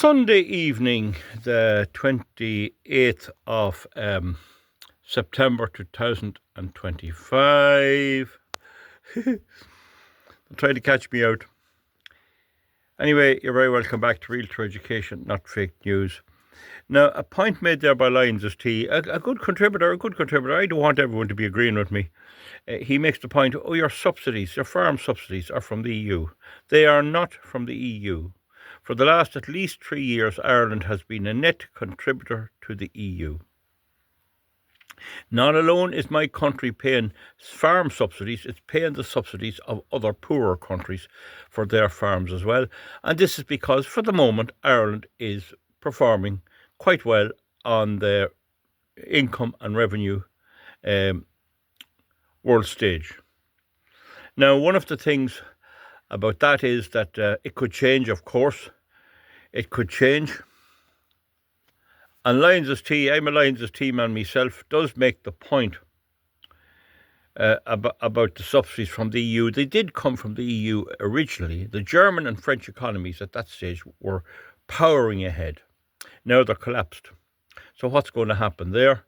Sunday evening, the 28th of September 2025. They're trying to catch me out. Anyway, you're very welcome back to Realtor Education, not fake news. Now, a point made there by Lyons is T, a good contributor. I don't want everyone to be agreeing with me. He makes the point, your subsidies, your farm subsidies are from the EU. They are not from the EU. For the last at least 3 years, Ireland has been a net contributor to the EU. Not alone is my country paying farm subsidies, it's paying the subsidies of other poorer countries for their farms as well. And this is because, for the moment, Ireland is performing quite well on the income and revenue world stage. Now, one of the things about that is that it could change, of course. It could change. And Lyons' Tea, I'm a Lyons' Tea man myself, does make the point about the subsidies from the EU. They did come from the EU originally. The German and French economies at that stage were powering ahead. Now they're collapsed. So what's going to happen there?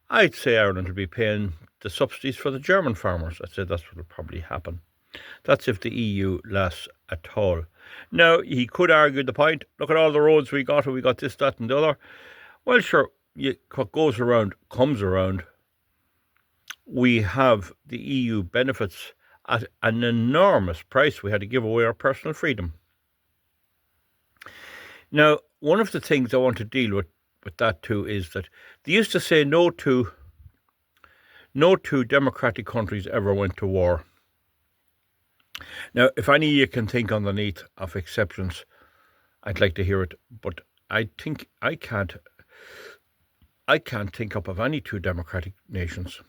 I'd say Ireland will be paying the subsidies for the German farmers. I'd say that's what will probably happen. That's if the EU lasts at all. Now, he could argue the point, look at all the roads we got this, that and the other. Well, sure, what goes around comes around. We have the EU benefits at an enormous price. We had to give away our personal freedom. Now, one of the things I want to deal with that too is that they used to say no two democratic countries ever went to war. Now, if any of you can think underneath of exceptions, I'd like to hear it, but I think I can't think up of any two democratic nations.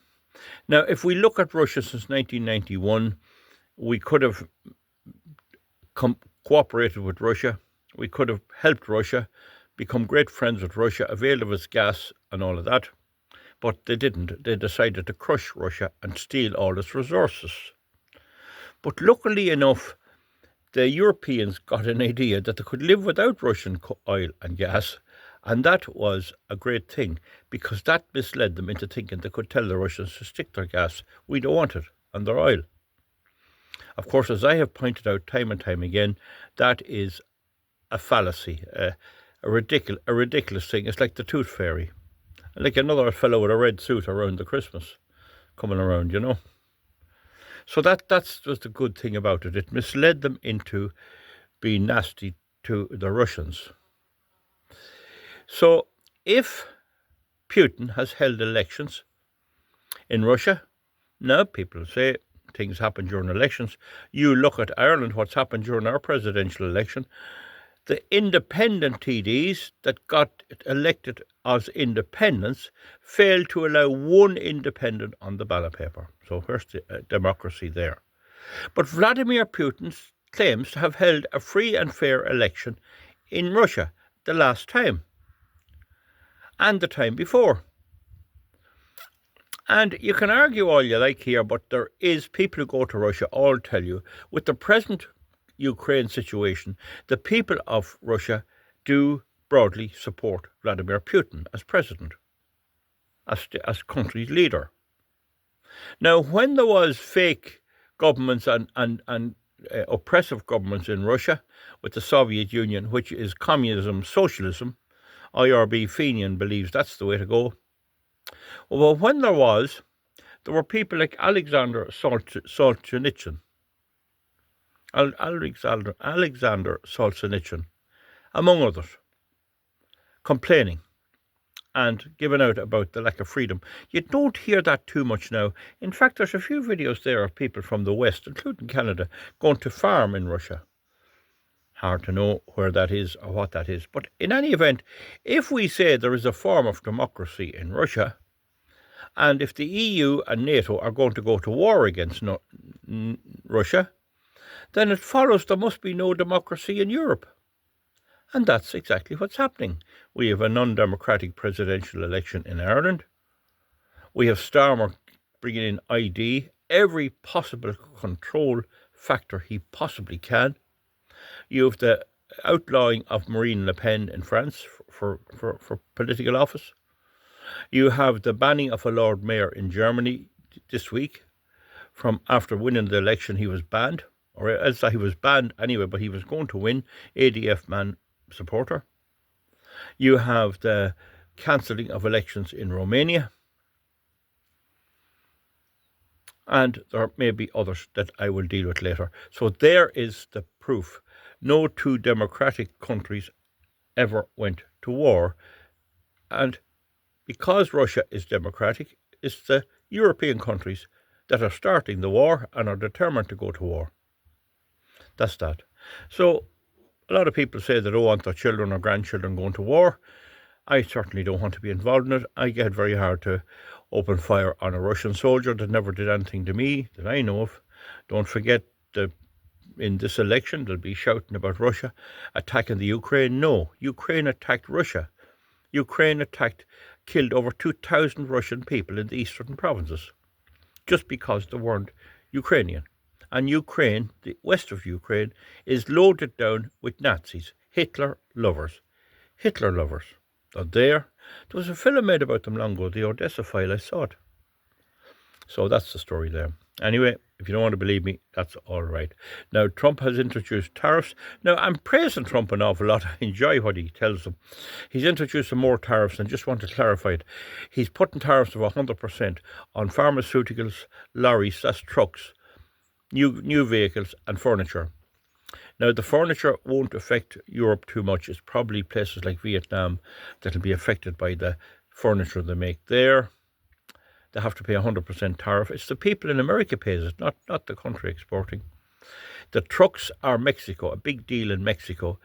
Now, if we look at Russia since 1991, we could have cooperated with Russia. We could have helped Russia, become great friends with Russia, availed of its gas and all of that. But they didn't. They decided to crush Russia and steal all its resources. But luckily enough, the Europeans got an idea that they could live without Russian oil and gas, and that was a great thing, because that misled them into thinking they could tell the Russians to stick their gas. We don't want it, and their oil. Of course, as I have pointed out time and time again, that is a fallacy, a ridiculous thing. It's like the tooth fairy, like another fellow with a red suit around the Christmas coming around, you know. So that's just the good thing about it. It misled them into being nasty to the Russians. So if Putin has held elections in Russia, now people say things happen during elections. You look at Ireland, what's happened during our presidential election. The independent TDs that got elected as independents failed to allow one independent on the ballot paper. So where's the democracy there? But Vladimir Putin claims to have held a free and fair election in Russia the last time and the time before. And you can argue all you like here, but there is people who go to Russia all tell you, with the present Ukraine situation, the people of Russia do broadly support Vladimir Putin as president, as country's leader. Now, when there was fake governments and oppressive governments in Russia with the Soviet Union, which is communism, socialism, IRB Fenian believes that's the way to go. Well, when there were people like Alexander Solzhenitsyn, among others, complaining and giving out about the lack of freedom. You don't hear that too much now. In fact, there's a few videos there of people from the West, including Canada, going to farm in Russia. Hard to know where that is or what that is. But in any event, if we say there is a form of democracy in Russia, and if the EU and NATO are going to go to war against Russia, then it follows there must be no democracy in Europe. And that's exactly what's happening. We have a non-democratic presidential election in Ireland. We have Starmer bringing in ID, every possible control factor he possibly can. You have the outlawing of Marine Le Pen in France for political office. You have the banning of a Lord Mayor in Germany this week. From after winning the election, he was banned, or else he was banned anyway, but he was going to win, ADF man supporter. You have the cancelling of elections in Romania. And there may be others that I will deal with later. So there is the proof. No two democratic countries ever went to war. And because Russia is democratic, it's the European countries that are starting the war and are determined to go to war. That's that. So a lot of people say they don't want their children or grandchildren going to war. I certainly don't want to be involved in it. I get very hard to open fire on a Russian soldier that never did anything to me that I know of. Don't forget that in this election they'll be shouting about Russia attacking the Ukraine. No, Ukraine attacked Russia. Ukraine killed over 2,000 Russian people in the eastern provinces just because they weren't Ukrainian. And Ukraine, the west of Ukraine, is loaded down with Nazis, Hitler lovers. Hitler lovers. There was a film made about them long ago, The Odessa File. I saw it. So that's the story there. Anyway, if you don't want to believe me, that's all right. Now, Trump has introduced tariffs. Now, I'm praising Trump an awful lot. I enjoy what he tells them. He's introduced some more tariffs, and just want to clarify it. He's putting tariffs of 100% on pharmaceuticals, lorries, that's trucks, new vehicles, and furniture. Now, the furniture won't affect Europe too much. It's probably places like Vietnam that will be affected by the furniture they make there. They have to pay 100% tariff. It's the people in America pays it, not the country exporting. The trucks are Mexico, a big deal in Mexico.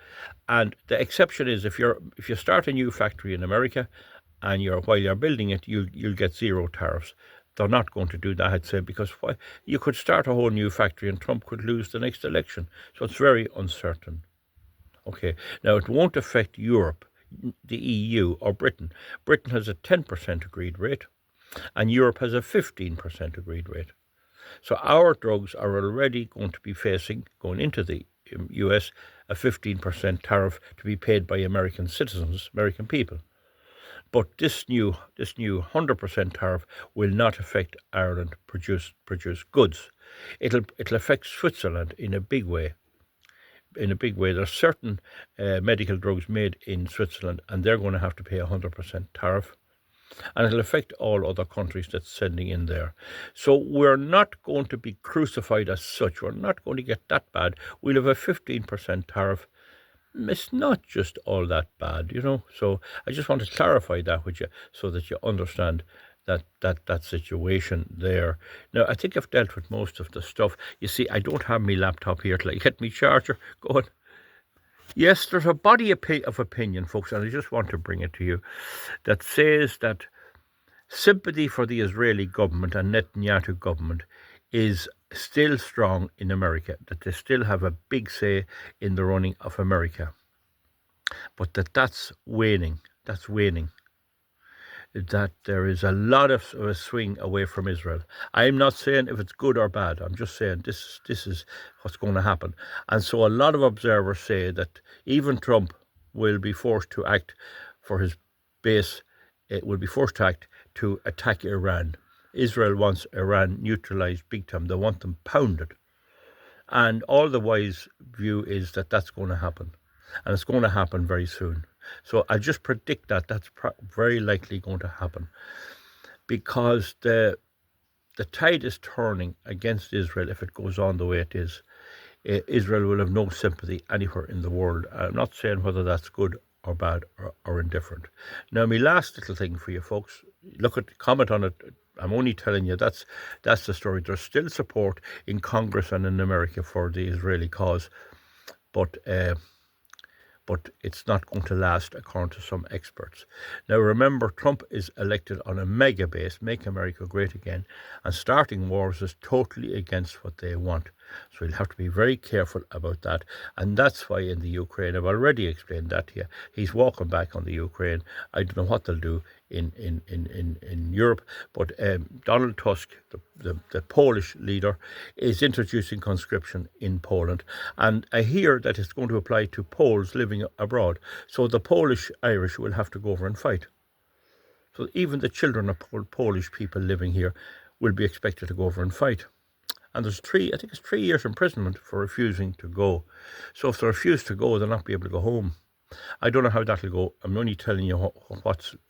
And the exception is if you start a new factory in America and while you're building it, you'll get zero tariffs. They're not going to do that, I'd say, because you could start a whole new factory and Trump could lose the next election. So it's very uncertain. Okay, now it won't affect Europe, the EU, or Britain. Britain has a 10% agreed rate, and Europe has a 15% agreed rate. So our drugs are already going to be facing, going into the US, a 15% tariff to be paid by American citizens, American people. But this new 100% tariff will not affect Ireland produce goods. It'll affect Switzerland in a big way. There's certain medical drugs made in Switzerland, and they're going to have to pay 100% tariff. And it'll affect all other countries that's sending in there. So we're not going to be crucified as such. We're not going to get that bad. We'll have a 15% tariff. It's not just all that bad, So I just want to clarify that with you so that you understand that situation there. Now, I think I've dealt with most of the stuff. You see, I don't have my laptop here till I get my charger going. Yes, there's a body of opinion, folks, and I just want to bring it to you, that says that sympathy for the Israeli government and Netanyahu government is still strong in America, that they still have a big say in the running of America, but that's waning. That there is a lot of a swing away from Israel. I'm not saying if it's good or bad. I'm just saying this is what's going to happen. And so a lot of observers say that even Trump will be forced to act for his base. It will be forced to act to attack Iran. Israel wants Iran neutralized big time. They want them pounded. And all the wise view is that that's going to happen. And it's going to happen very soon. So I just predict that's very likely going to happen, because the tide is turning against Israel if it goes on the way it is. Israel will have no sympathy anywhere in the world. I'm not saying whether that's good or bad or indifferent. Now, my last little thing for you folks, comment on it. I'm only telling you that's the story. There's still support in Congress and in America for the Israeli cause, but it's not going to last, according to some experts. Now, remember, Trump is elected on a mega base, Make America Great Again, and starting wars is totally against what they want. So you'll have to be very careful about that. And that's why in the Ukraine, I've already explained that to you, he's walking back on the Ukraine. I don't know what they'll do in Europe. But Donald Tusk, the Polish leader, is introducing conscription in Poland. And I hear that it's going to apply to Poles living abroad. So the Polish Irish will have to go over and fight. So even the children of Polish people living here will be expected to go over and fight. And there's I think it's 3 years imprisonment for refusing to go. So if they refuse to go, they'll not be able to go home. I don't know how that'll go. I'm only telling you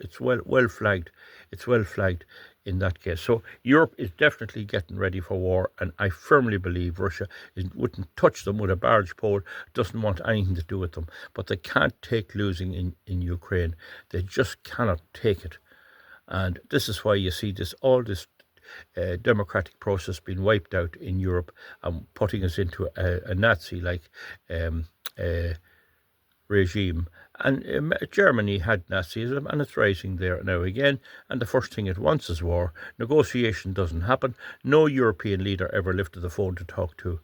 it's well flagged. It's well flagged in that case. So Europe is definitely getting ready for war, and I firmly believe Russia wouldn't touch them with a barge pole, doesn't want anything to do with them. But they can't take losing in Ukraine. They just cannot take it. And this is why you see all this democratic process being wiped out in Europe and putting us into a Nazi-like regime. And Germany had Nazism, and it's rising there now again. And the first thing it wants is war. Negotiation doesn't happen. No European leader ever lifted the phone to talk to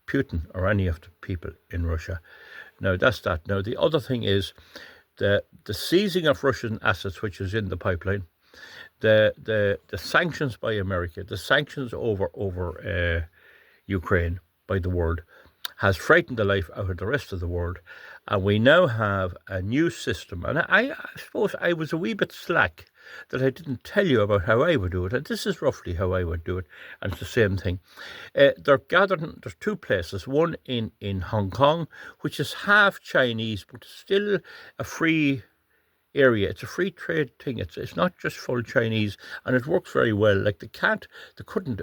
Putin or any of the people in Russia. Now that's that. Now the other thing is the seizing of Russian assets, which is in the pipeline. The sanctions by America, the sanctions over Ukraine by the world, has frightened the life out of the rest of the world. And we now have a new system. And I suppose I was a wee bit slack that I didn't tell you about how I would do it. And this is roughly how I would do it. And it's the same thing. They're gathered, there's two places. One in Hong Kong, which is half Chinese, but still a free area. It's a free trade thing. It's not just full Chinese, and it works very well. Like they couldn't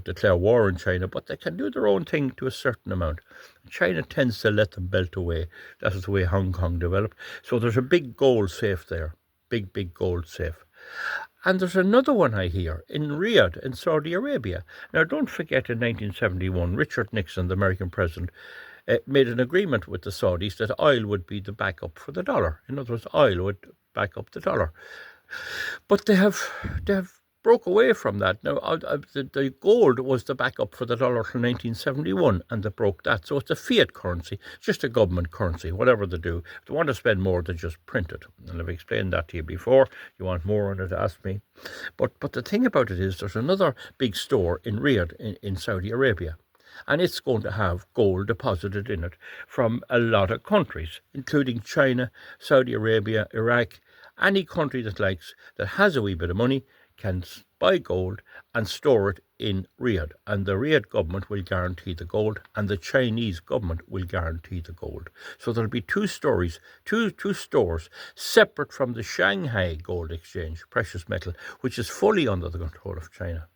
declare war on China, but they can do their own thing to a certain amount. China tends to let them belt away. That is the way Hong Kong developed. So there's a big gold safe there, big gold safe. And there's another one I hear in Riyadh, in Saudi Arabia. Now, don't forget in 1971, Richard Nixon, the American president, made an agreement with the Saudis that oil would be the backup for the dollar. In other words, oil would back up the dollar. But they have broke away from that. Now, the gold was the backup for the dollar till 1971, and they broke that. So it's a fiat currency, just a government currency, whatever they do. If they want to spend more, they just print it. And I've explained that to you before. You want more on it, ask me. But the thing about it is there's another big store in Riyadh in Saudi Arabia. And it's going to have gold deposited in it from a lot of countries, including China, Saudi Arabia, Iraq. Any country that has a wee bit of money can buy gold and store it in Riyadh. And the Riyadh government will guarantee the gold, and the Chinese government will guarantee the gold. So there'll be two stores separate from the Shanghai Gold Exchange, precious metal, which is fully under the control of China.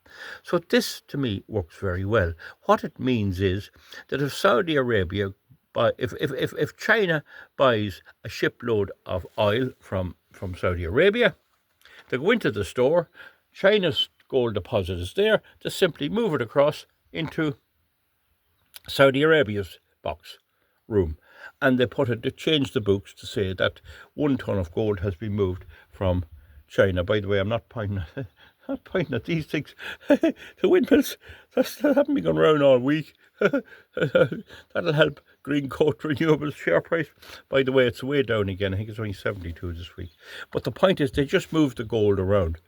So this, to me, works very well. What it means is that if Saudi Arabia, if China buys a shipload of oil from Saudi Arabia, they go into the store, China's gold deposit is there, they simply move it across into Saudi Arabia's room. And they change the books to say that 1 ton of gold has been moved from China. By the way, I'm not pointing at these things. The windmills, that haven't been going around all week. That'll help Green Coat Renewables share price. By the way, it's way down again. I think it's only 72 this week. But the point is they just move the gold around,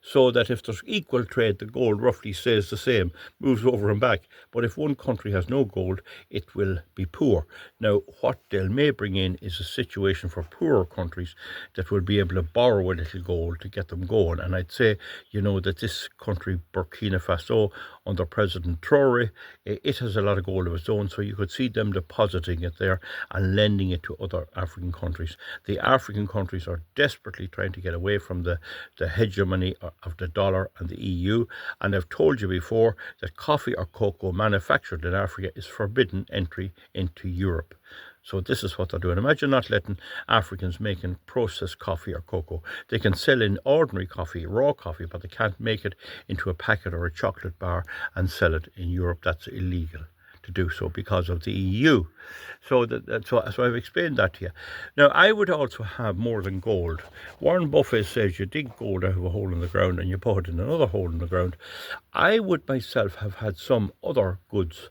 so that if there's equal trade, the gold roughly stays the same, moves over and back. But if one country has no gold, it will be poor. Now, what they may bring in is a situation for poorer countries that will be able to borrow a little gold to get them going. And I'd say, that this country, Burkina Faso, under President Traore, it has a lot of gold of its own, so you could see them depositing it there and lending it to other African countries. The African countries are desperately trying to get away from the hegemony of the dollar and the EU, and I've told you before that coffee or cocoa manufactured in Africa is forbidden entry into Europe. So this is what they're doing. Imagine not letting Africans making processed coffee or cocoa. They can sell in ordinary coffee, raw coffee, but they can't make it into a packet or a chocolate bar and sell it in Europe. That's illegal to do so because of the EU. So I've explained that to you. Now, I would also have more than gold. Warren Buffett says you dig gold out of a hole in the ground and you put it in another hole in the ground. I would myself have had some other goods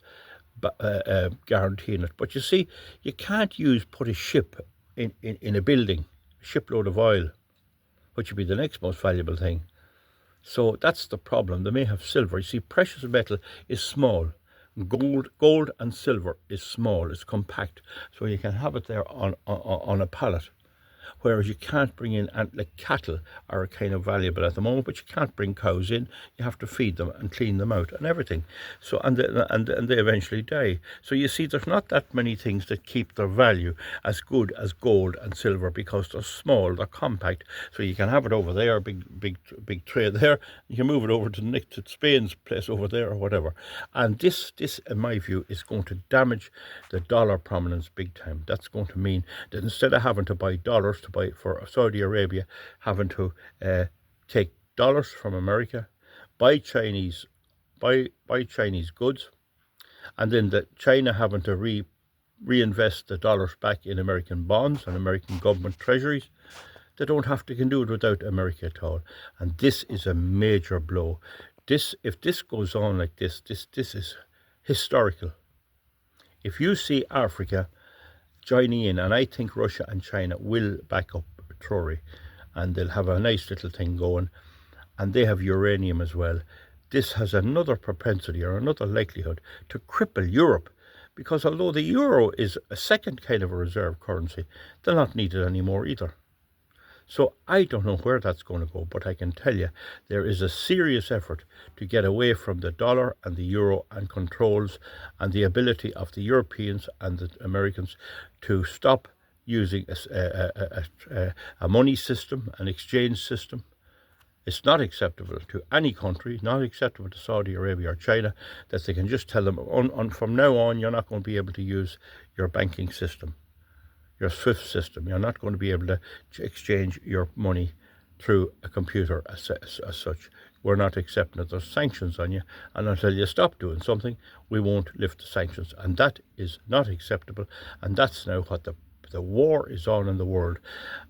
guaranteeing it. But you see, you can't put a ship in a building, a shipload of oil, which would be the next most valuable thing. So that's the problem. They may have silver. You see, precious metal is small. Gold and silver is small. It's compact. So you can have it there on a pallet. Whereas you can't bring in, and like cattle are kind of valuable at the moment, but you can't bring cows in. You have to feed them and clean them out and everything. So and they eventually die. So you see, there's not that many things that keep their value as good as gold and silver because they're small, they're compact. So you can have it over there, big tray there. You can move it over to Spain's place over there or whatever. And this, in my view, is going to damage the dollar prominence big time. That's going to mean that instead of having to buy dollars to buy for Saudi Arabia, having to take dollars from America, buy Chinese goods, and then China having to reinvest the dollars back in American bonds and American government treasuries. They don't have to can do it without America at all. And this is a major blow. If this goes on like this is historical. If you see Africa joining in, and I think Russia and China will back up Tory, and they'll have a nice little thing going, and they have uranium as well. This has another propensity or another likelihood to cripple Europe, because although the euro is a second kind of a reserve currency, they'll not need it anymore either. So I don't know where that's going to go, but I can tell you there is a serious effort to get away from the dollar and the euro and controls and the ability of the Europeans and the Americans to stop using a money system, an exchange system. It's not acceptable to any country, not acceptable to Saudi Arabia or China, that they can just tell them, from now on, you're not going to be able to use your banking system, your SWIFT system. You're not going to be able to exchange your money through a computer as such. We're not accepting it. There's sanctions on you, and until you stop doing something, we won't lift the sanctions. And that is not acceptable, and that's now what the war is on in the world.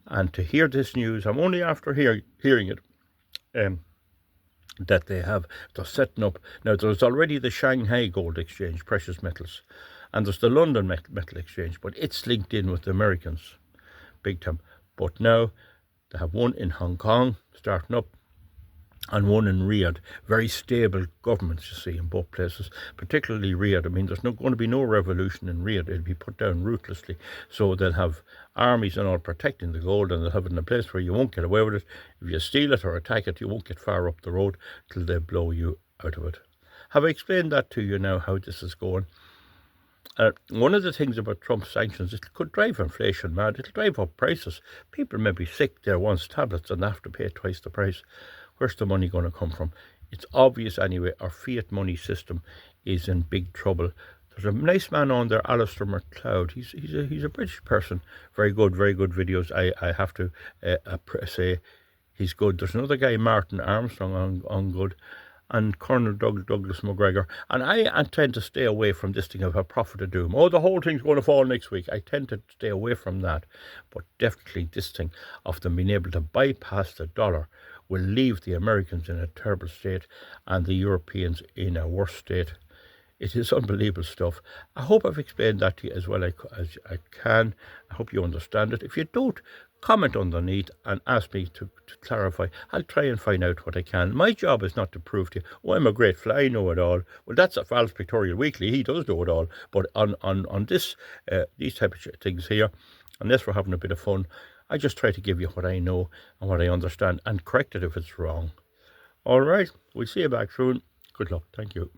And to hear this news, I'm only after hearing it, that they're setting up. Now, there's already the Shanghai Gold Exchange, precious metals, and there's the London Metal Exchange, but it's linked in with the Americans big time. But now they have one in Hong Kong starting up, and one in Riyadh. Very stable governments, you see, in both places, particularly Riyadh. I mean, there's not going to be no revolution in Riyadh. It'll be put down ruthlessly. So they'll have armies and all protecting the gold, and they'll have it in a place where you won't get away with it. If you steal it or attack it, you won't get far up the road till they blow you out of it. Have I explained that to you now, how this is going? One of the things about Trump's sanctions, it could drive inflation mad. It'll drive up prices. People may be sick there once tablets and have to pay twice the price. Where's the money going to come from? It's obvious anyway, our fiat money system is in big trouble. There's a nice man on there, Alistair MacLeod. He's a British person. Very good videos. I have to say he's good. There's another guy, Martin Armstrong, on good, and Colonel Douglas McGregor. And I tend to stay away from this thing of a prophet of doom. Oh, the whole thing's going to fall next week. I tend to stay away from that. But definitely this thing of them being able to bypass the dollar will leave the Americans in a terrible state and the Europeans in a worse state. It is unbelievable stuff. I hope I've explained that to you as well as I can. I hope you understand it. If you don't, comment underneath and ask me to clarify. I'll try and find out what I can. My job is not to prove to you, oh, I'm a great fella, I know it all. Well, that's a False Pictorial Weekly. He does know it all. But on this, these type of things here, unless we're having a bit of fun, I just try to give you what I know and what I understand and correct it if it's wrong. All right, we'll see you back soon. Good luck. Thank you.